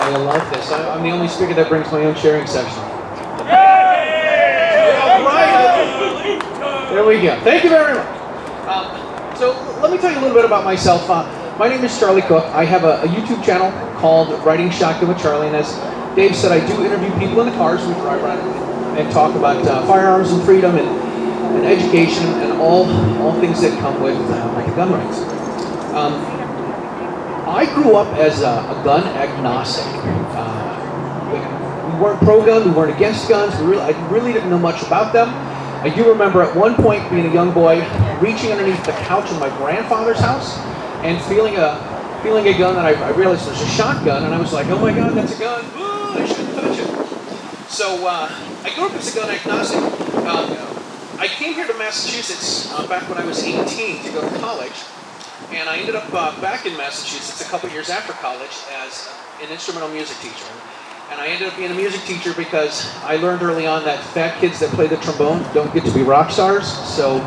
I love this. I'm the only speaker that brings my own sharing section. All right. There we go. Thank you very much. So let me tell you a little bit about myself. My name is Charlie Cook. I have a YouTube channel called Riding Shotgun with Charlie, and as Dave said, I do interview people in the cars we drive around and talk about firearms and freedom and education and all things that come with the gun rights. I grew up as a gun agnostic. We weren't pro-gun, we weren't against guns, I really didn't know much about them. I do remember at one point being a young boy, reaching underneath the couch in my grandfather's house and feeling a gun that I realized was a shotgun, and I was like, oh my God, that's a gun, ooh, I shouldn't touch it. So I grew up as a gun agnostic. I came here to Massachusetts back when I was 18 to go to college. And I ended up back in Massachusetts a couple years after college as an instrumental music teacher. And I ended up being a music teacher because I learned early on that fat kids that play the trombone don't get to be rock stars, so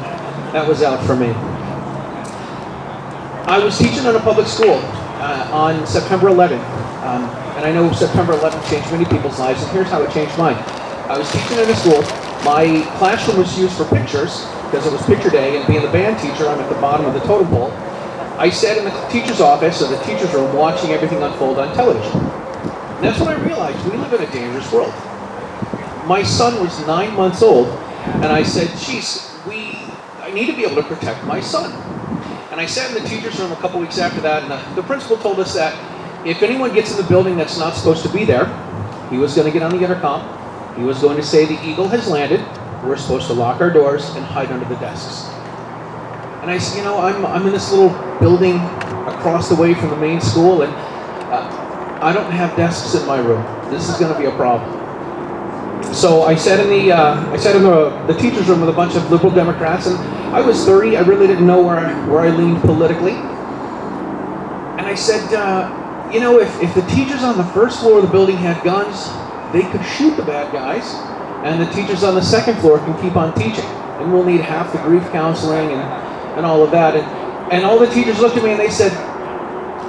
that was out for me. I was teaching in a public school on September 11th. And I know September 11th changed many people's lives, and here's how it changed mine. I was teaching in a school. My classroom was used for pictures because it was picture day, and being the band teacher, I'm at the bottom of the totem pole. I sat in the teacher's office or the teacher's room watching everything unfold on television. And that's when I realized we live in a dangerous world. My son was 9 months old, and I said, geez, I need to be able to protect my son. And I sat in the teacher's room a couple weeks after that, and the principal told us that if anyone gets in the building that's not supposed to be there, he was going to get on the intercom, he was going to say the eagle has landed, we're supposed to lock our doors and hide under the desks. And I said, I'm in this little building across the way from the main school, and I don't have desks in my room. This is going to be a problem. So I sat in the teacher's room with a bunch of liberal Democrats, and I was 30. I really didn't know where I leaned politically. And I said, if the teachers on the first floor of the building had guns, they could shoot the bad guys, and the teachers on the second floor can keep on teaching. And we'll need half the grief counseling and all of that. And all the teachers looked at me and they said,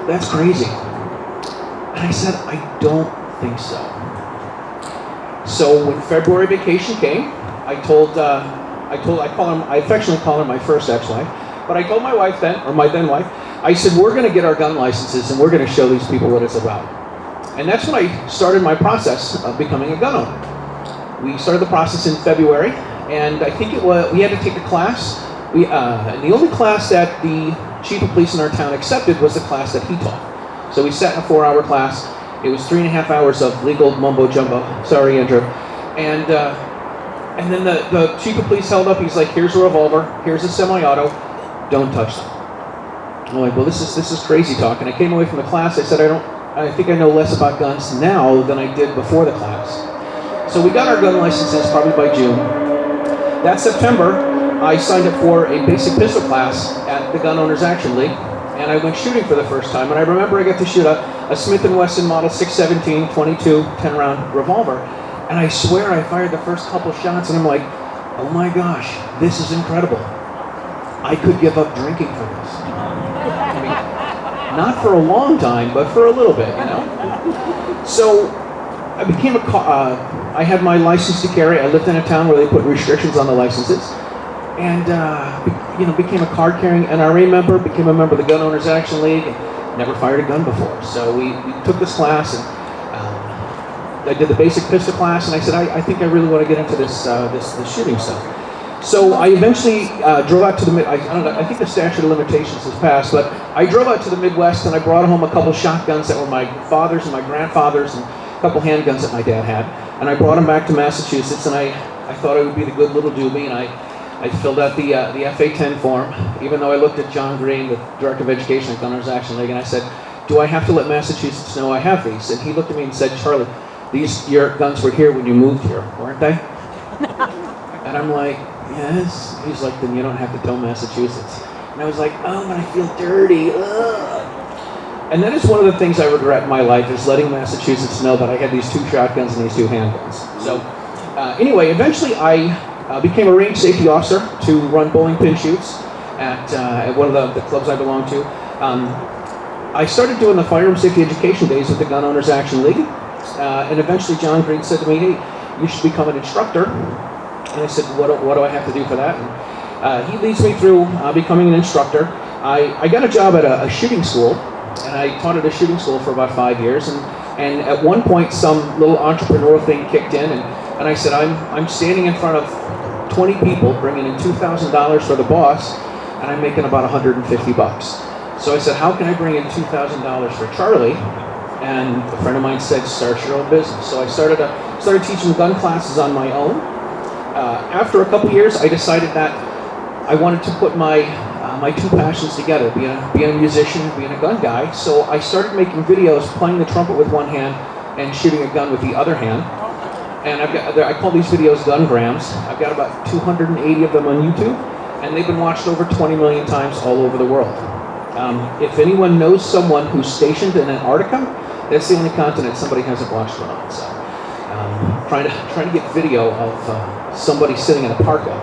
that's crazy. And I said, I don't think so. So when February vacation came, I affectionately call her my first ex-wife, but I told my wife then, or my then wife, I said, we're going to get our gun licenses and we're going to show these people what it's about. And that's when I started my process of becoming a gun owner. We started the process in February, and I think we had to take a class. And the only class that the chief of police in our town accepted was the class that he taught. So we sat in a 4-hour class. It was 3.5 hours of legal mumbo jumbo. Sorry, Andrew. And then the chief of police held up. He's like, "Here's a revolver. Here's a semi-auto. Don't touch them." I'm like, "Well, this is crazy talk." And I came away from the class. I said, I think I know less about guns now than I did before the class. So we got our gun licenses probably by June. That September, I signed up for a basic pistol class at the Gun Owners Action League, and I went shooting for the first time. And I remember I got to shoot a Smith & Wesson Model 617 22 10-round revolver, and I swear I fired the first couple shots, and I'm like, oh my gosh, this is incredible. I could give up drinking for this. I mean, not for a long time, but for a little bit, So I became I had my license to carry. I lived in a town where they put restrictions on the licenses. And, became a card-carrying NRA member, became a member of the Gun Owners Action League, and never fired a gun before. So we took this class, and I did the basic pistol class, and I said, I think I really want to get into this shooting stuff. So I eventually drove out to the I think the statute of limitations has passed, but I drove out to the Midwest, and I brought home a couple shotguns that were my father's and my grandfather's, and a couple handguns that my dad had. And I brought them back to Massachusetts, and I thought I would be the good little doobie, and I filled out the FA-10 form, even though I looked at John Green, the Director of Education at Gun Owners Action League, and I said, do I have to let Massachusetts know I have these? And he looked at me and said, Charlie, your guns were here when you moved here, weren't they? And I'm like, yes. He's like, then you don't have to tell Massachusetts. And I was like, oh, but I feel dirty. Ugh. And that is one of the things I regret in my life, is letting Massachusetts know that I had these 2 shotguns and these 2 handguns. So anyway, eventually I became a range safety officer to run bowling pin shoots at one of the clubs I belong to. I started doing the firearm safety education days with the Gun Owners Action League, and eventually John Green said to me, "Hey, you should become an instructor." And I said, what do I have to do for that? And he leads me through becoming an instructor. I got a job at a shooting school, and I taught at a shooting school for about 5 years. And at one point, some little entrepreneurial thing kicked in, and I said, I'm standing in front of 20 people, bringing in $2,000 for the boss, and I'm making about 150 bucks. So I said, how can I bring in $2,000 for Charlie? And a friend of mine said, start your own business. So I started teaching gun classes on my own. After a couple years, I decided that I wanted to put my two passions together, being a musician and being a gun guy. So I started making videos playing the trumpet with one hand and shooting a gun with the other hand. And I call these videos Gungrams. I've got about 280 of them on YouTube, and they've been watched over 20 million times all over the world. If anyone knows someone who's stationed in Antarctica, that's the only continent somebody hasn't watched one on. So trying to get video of somebody sitting in a parka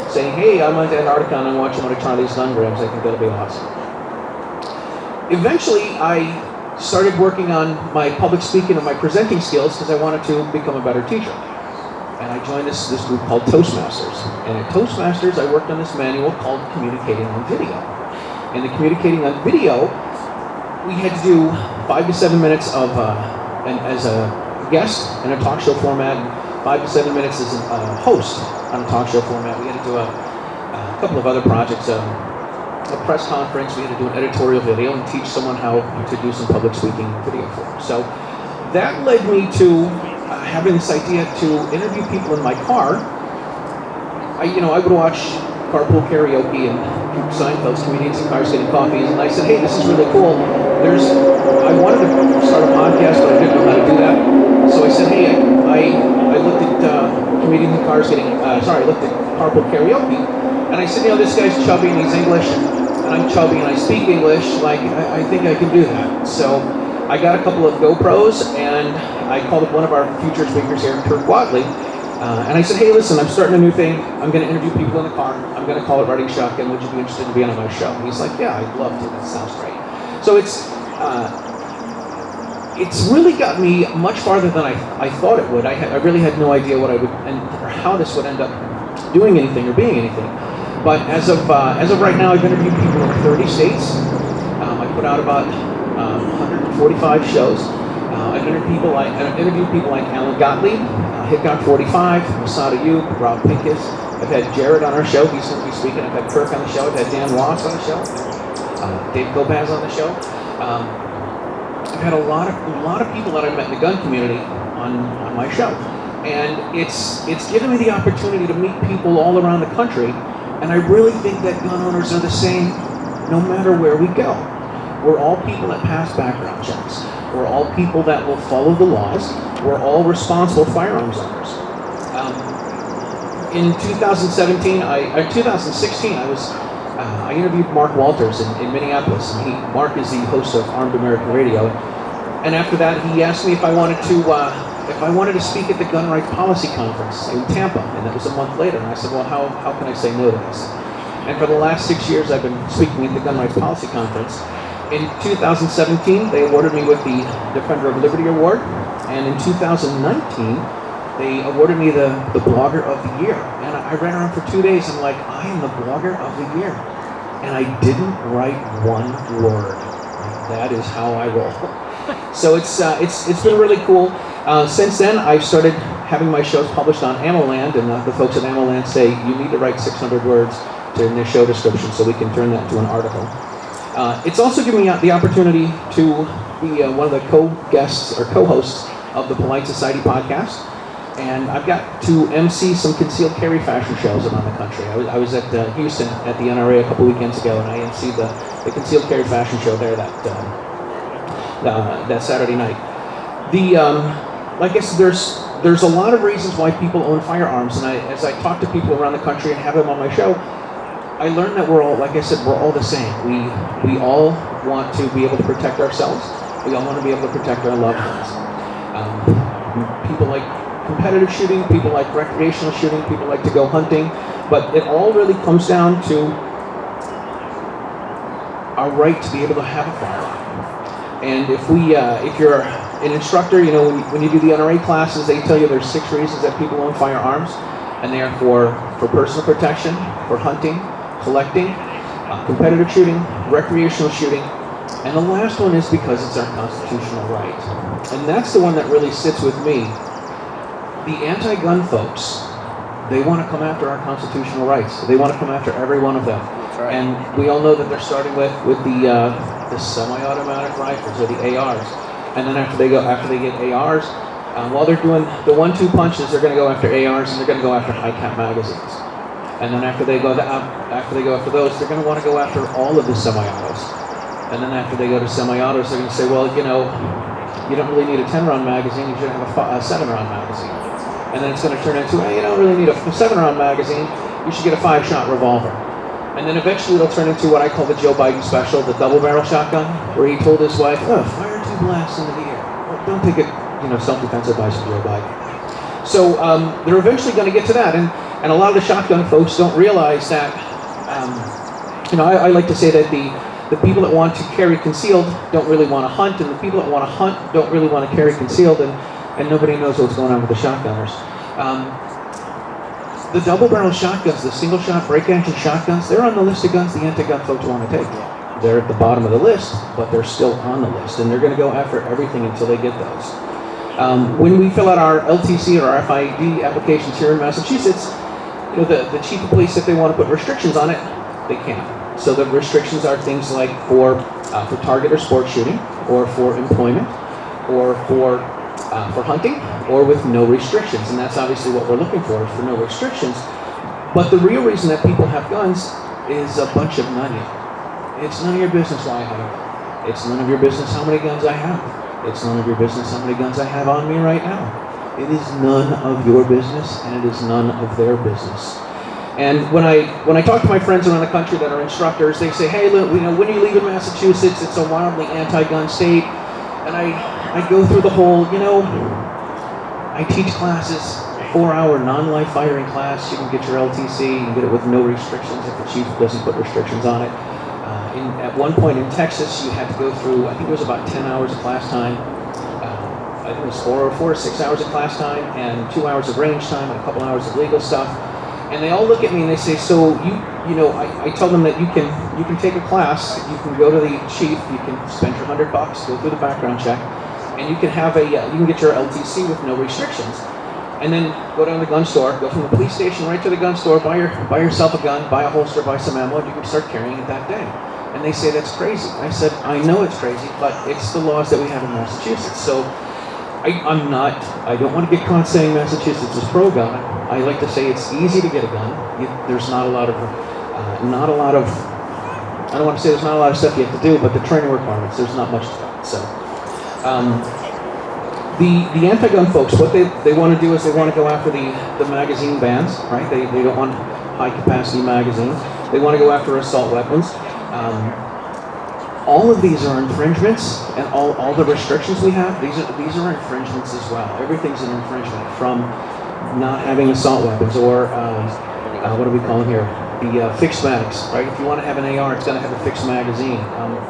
saying, "Hey, I'm on Antarctica and I'm watching one of Charlie's Gungrams. I think that'll be awesome." Eventually, I started working on my public speaking and my presenting skills because I wanted to become a better teacher. And I joined this group called Toastmasters. And at Toastmasters, I worked on this manual called Communicating on Video. And the Communicating on Video, we had to do 5 to 7 minutes of as a guest in a talk show format, and 5 to 7 minutes as a host on a talk show format. We had to do a couple of other projects, a press conference. We had to do an editorial video and teach someone how to do some public speaking video for them. So that led me to having this idea to interview people in my car. I would watch Carpool Karaoke and Seinfeld's Comedians in Cars Getting Coffees, and I said, "Hey, this is really cool. I wanted to start a podcast, but I didn't know how to do that. So I said, hey, I looked at Comedians in Cars Getting, I looked at Carpool Karaoke, and I said, this guy's chubby and he's English, and I'm chubby and I speak English, I think I can do that." So I got a couple of GoPros, and I called up one of our future speakers here, Kirk Wadley, and I said, "Hey, listen, I'm starting a new thing. I'm going to interview people in the car. I'm going to call it Riding Shotgun. Would you be interested in being on my show?" And he's like, "Yeah, I'd love to. That sounds great." So it's really got me much farther than I thought it would. I really had no idea what I would or how this would end up doing anything or being anything. But as of right now, I've interviewed people in 30 states. I put out about 145 shows. I've interviewed people like Alan Gottlieb, Hickok 45, Masada Youb, Rob Pincus. I've had Jared on our show. He's going to be speaking. I've had Kirk on the show. I've had Dan Ross on the show. Dave Gopaz on the show. I've had a lot of people that I met in the gun community on my show, and it's given me the opportunity to meet people all around the country. And I really think that gun owners are the same no matter where we go. We're all people that pass background checks. We're all people that will follow the laws. We're all responsible firearms owners. In 2016, I interviewed Mark Walters in Minneapolis. And Mark is the host of Armed American Radio. And after that, he asked me if I wanted to speak at the Gun Rights Policy Conference in Tampa, and that was a month later. And I said, well, how can I say no to this? And for the last 6 years, I've been speaking at the Gun Rights Policy Conference. In 2017, they awarded me with the Defender of Liberty Award, and in 2019, they awarded me the Blogger of the Year. And I ran around for 2 days, and I am the Blogger of the Year. And I didn't write one word. That is how I roll. So it's been really cool. Since then, I've started having my shows published on AmmoLand, and the folks at AmmoLand say you need to write 600 words in their show description so we can turn that into an article. It's also given me the opportunity to be one of the co-guests or co-hosts of the Polite Society podcast, and I've got to MC some concealed carry fashion shows around the country. I was at Houston at the NRA a couple weekends ago, and I MC'd the concealed carry fashion show there that Saturday night. Like I said, there's a lot of reasons why people own firearms, and as I talk to people around the country and have them on my show, I learned that we're all the same. We all want to be able to protect ourselves. We all want to be able to protect our loved ones. People like competitive shooting, people like recreational shooting, people like to go hunting, but it all really comes down to our right to be able to have a firearm. And if you're an instructor, when you do the NRA classes, they tell you there's 6 reasons that people own firearms, and they are for personal protection, for hunting, collecting, competitive shooting, recreational shooting, and the last one is because it's our constitutional right. And that's the one that really sits with me. The anti-gun folks, they want to come after our constitutional rights. They want to come after every one of them. That's right. And we all know that they're starting with the semi-automatic rifles, or the ARs. And then after they get ARs, while they're doing the 1-2 punches, they're going to go after ARs, and they're going to go after high-cap magazines. And then after they go after those, they're going to want to go after all of the semi-autos. And then after they go to semi-autos, they're going to say, well, you don't really need a 10-round magazine, you should have a 7-round magazine. And then it's going to turn into, hey, you don't really need a 7-round magazine, you should get a 5-shot revolver. And then eventually it'll turn into what I call the Joe Biden special, the double-barrel shotgun, where he told his wife, fire 2 blasts into the air. Well, don't take it, self-defense advice from Joe Biden. So they're eventually going to get to that. And a lot of the shotgun folks don't realize that, I like to say that the people that want to carry concealed don't really want to hunt, and the people that want to hunt don't really want to carry concealed, and nobody knows what's going on with the shotgunners. The double-barrel shotguns, the single-shot break-action shotguns, they're on the list of guns the anti-gun folks want to take. They're at the bottom of the list, but they're still on the list, and they're going to go after everything until they get those. When we fill out our LTC or our FID applications here in Massachusetts, the chief of police, if they want to put restrictions on it, they can. So the restrictions are things like for target or sport shooting, or for employment, or for hunting, or with no restrictions. And that's obviously what we're looking for no restrictions. But the real reason that people have guns is a bunch of none. It's none of your business why I have a gun. It's none of your business how many guns I have. It's none of your business how many guns I have on me right now. It is none of your business, and it is none of their business. And when I talk to my friends around the country that are instructors, they say, hey, look, when you leave in Massachusetts, it's a wildly anti-gun state. And I go through the whole, I teach classes, a 4-hour non-live firing class. You can get your LTC, you can get it with no restrictions if the chief doesn't put restrictions on it. At one point in Texas, you had to go through, I think it was about 10 hours of class time. I think it was 4 to 6 hours of class time, and 2 hours of range time, and a couple hours of legal stuff. And they all look at me and they say, so I tell them that you can take a class, you can go to the chief, you can spend your $100, go through the background check, and you can have you can get your LTC with no restrictions. And then go down to the gun store, go from the police station right to the gun store, buy yourself a gun, buy a holster, buy some ammo, and you can start carrying it that day. And they say that's crazy. I said, I know it's crazy, but it's the laws that we have in Massachusetts. So I don't want to get caught saying Massachusetts is pro-gun. I like to say it's easy to get a gun. There's not a lot of, I don't want to say there's not a lot of stuff you have to do, but the training requirements, there's not much to that. So, the anti-gun folks, what they want to do is they want to go after the magazine bans, right? They don't want high-capacity magazines. They want to go after assault weapons. All of these are infringements, and all the restrictions we have, these are infringements as well. Everything's an infringement, from not having assault weapons, or what do we call them here? The fixed mags, right? If you want to have an AR, it's going to have a fixed magazine.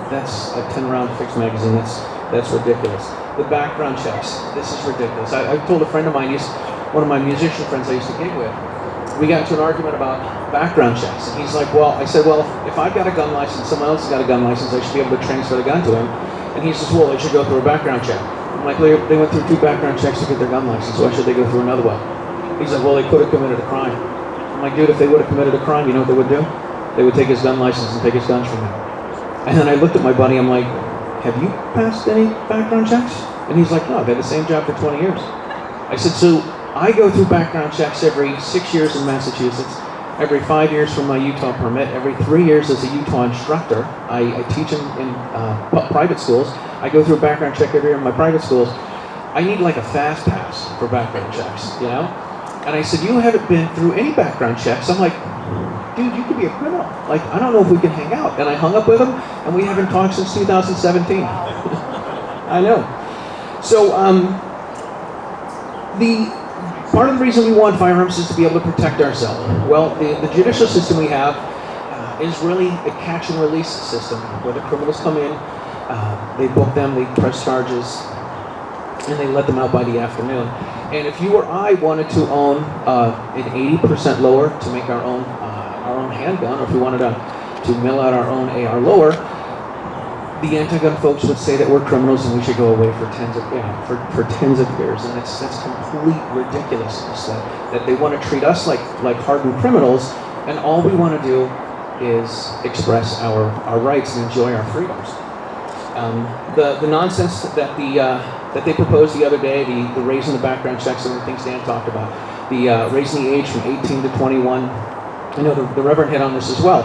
That's a 10-round fixed magazine. That's ridiculous. The background checks, this is ridiculous. I told a friend of mine, one of my musician friends I used to gig with, we got into an argument about background checks. And he's like, I said, if I've got a gun license, someone else has got a gun license, I should be able to transfer the gun to him. And he says, they should go through a background check. I'm like, they went through 2 background checks to get their gun license, why should they go through another one? He's like, they could have committed a crime. I'm like, dude, if they would have committed a crime, you know what they would do? They would take his gun license and take his guns from him. And then I looked at my buddy, I'm like, have you passed any background checks? And he's like, no, I've had the same job for 20 years. I said, so I go through background checks every 6 years in Massachusetts, every 5 years for my Utah permit, every 3 years as a Utah instructor. I teach in private schools. I go through a background check every year in my private schools. I need like a fast pass for background checks, And I said, you haven't been through any background checks. I'm like, dude, you could be a criminal. Like, I don't know if we can hang out. And I hung up with him, and we haven't talked since 2017. I know. So, part of the reason we want firearms is to be able to protect ourselves. Well, the judicial system we have is really a catch and release system, where the criminals come in, They book them, they press charges, and they let them out by the afternoon. And if you or I wanted to own an 80% lower to make our own handgun, or if we wanted to mill out our own AR lower, the anti-gun folks would say that we're criminals and we should go away for tens of years, and that's complete ridiculousness. That they want to treat us like hardened criminals, and all we want to do is express our rights and enjoy our freedoms. The nonsense that they proposed the other day, the raising the background checks, and the things Dan talked about, the raising the age from 18 to 21. I know the Reverend hit on this as well.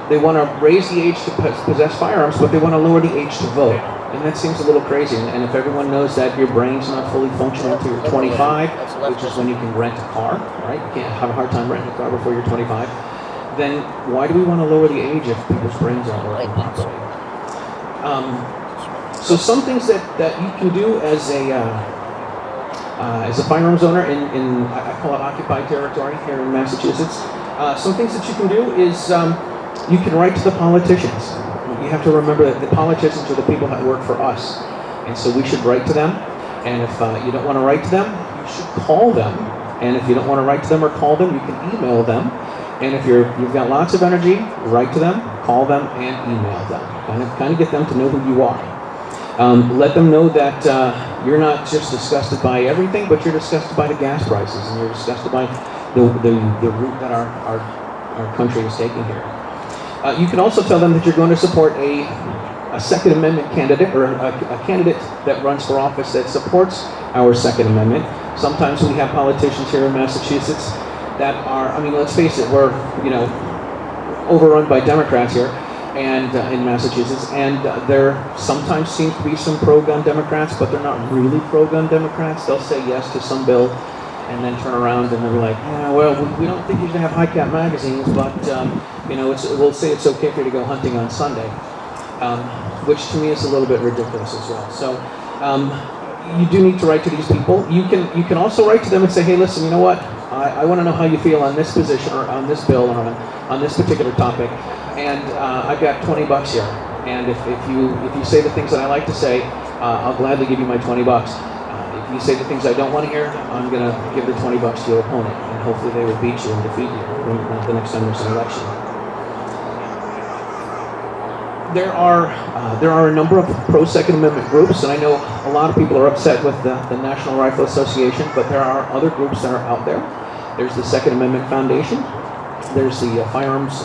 They want to raise the age to possess firearms, but they want to lower the age to vote. And that seems a little crazy. And if everyone knows that your brain's not fully functional until you're 25, which is when you can rent a car, right? You can't have a hard time renting a car before you're 25. Then why do we want to lower the age if people's brains aren't working properly? So some things that you can do as a firearms owner in I call it occupied territory here in Massachusetts. Some things that you can do is you can write to the politicians. You have to remember that the politicians are the people that work for us, and so we should write to them. And if you don't want to write to them, you should call them. And if you don't want to write to them or call them, you can email them. And if you've got lots of energy, write to them, call them, and email them. Kind of get them to know who you are. Let them know that you're not just disgusted by everything, but you're disgusted by the gas prices, and you're disgusted by the route that our country is taking here. You can also tell them that you're going to support a Second Amendment candidate, or a candidate that runs for office that supports our Second Amendment. Sometimes we have politicians here in Massachusetts that are, I mean, let's face it, we're overrun by Democrats here, and in Massachusetts, and there sometimes seems to be some pro-gun Democrats, but they're not really pro-gun Democrats. They'll say yes to some bill, and then turn around and they'll be like, yeah, well, we don't think you should have high-cap magazines, but we'll say it's okay for you to go hunting on Sunday, which to me is a little bit ridiculous as well. So you do need to write to these people. You can also write to them and say, hey, listen, you know what? I want to know how you feel on this position, or on this bill, or on this particular topic, and I've got $20 here. And if you say the things that I like to say, I'll gladly give you my $20. If you say the things I don't want to hear, I'm going to give the $20 to your opponent, and hopefully they will beat you and defeat you the next time there's an election. There are a number of pro-Second Amendment groups, and I know a lot of people are upset with the National Rifle Association, but there are other groups that are out there. There's the Second Amendment Foundation. There's the Firearms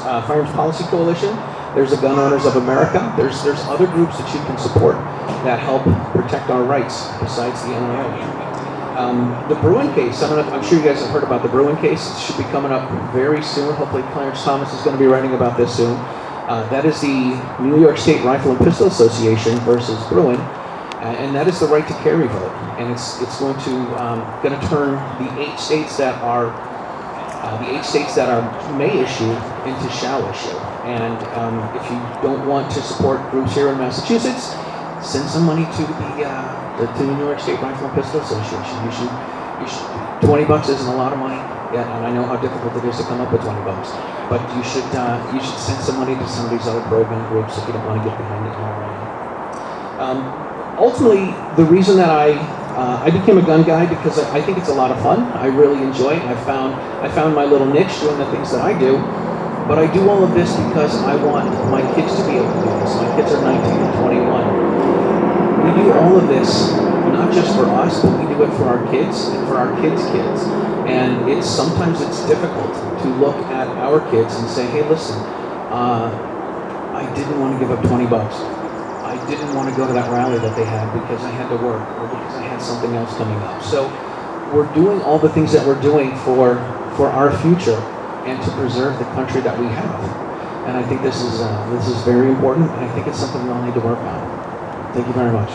Policy Coalition. There's the Gun Owners of America. There's other groups that you can support that help protect our rights besides the NRA. The Bruen case, I'm sure you guys have heard about the Bruen case. It should be coming up very soon. Hopefully Clarence Thomas is going to be writing about this soon. That is the New York State Rifle and Pistol Association versus Bruen, and that is the right to carry vote. And it's going to turn the 8 states that are may issue into shall issue. And if you don't want to support groups here in Massachusetts, send some money to the New York State Rifle and Pistol Association. You should $20 isn't a lot of money yet, and I know how difficult it is to come up with $20. But you should send some money to some of these other pro-gun groups if you don't want to get behind it already. Ultimately, the reason that I became a gun guy, because I think it's a lot of fun. I really enjoy it. I found my little niche doing the things that I do. But I do all of this because I want my kids to be able to do this. My kids are 19 and 21. We do all of this not just for us, but we do it for our kids and for our kids' kids. And sometimes it's difficult to look at our kids and say, hey, listen, I didn't want to give up $20. I didn't want to go to that rally that they had because I had to work, or because I had something else coming up. So we're doing all the things that we're doing for our future and to preserve the country that we have. And I think this is very important, and I think it's something we all need to work on. Thank you very much.